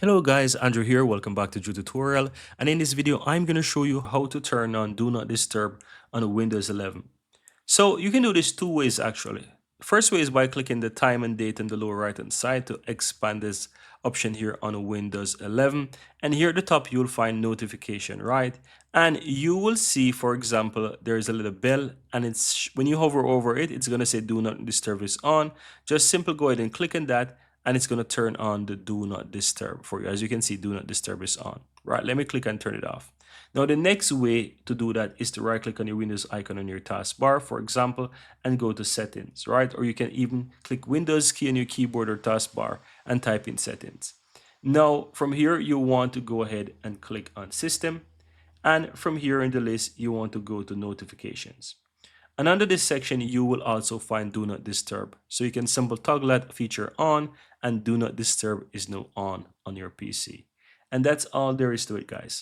Hello guys, Andrew here. Welcome back to Drew Tutorial. And in this video, I'm going to show you how to turn on Do Not Disturb on Windows 11. So you can do this two ways actually. First way is by clicking the time and date in the lower right hand side to expand this option here on Windows 11. And here at the top, you'll find notification, right? And you will see, for example, there's a little bell and it's when you hover over it, it's going to say Do Not Disturb is on. Just simply go ahead and click on that and it's going to turn on the Do Not Disturb for you. As you can see, Do Not Disturb is on. Right, let me click and turn it off. Now, the next way to do that is to right click on your Windows icon on your taskbar, for example, and go to settings, right? Or you can even click Windows key on your keyboard or taskbar and type in settings. Now, from here, you want to go ahead and click on system. And from here in the list, you want to go to notifications. And under this section, you will also find Do Not Disturb. So you can simply toggle that feature on and Do Not Disturb is now on your PC. And that's all there is to it, guys.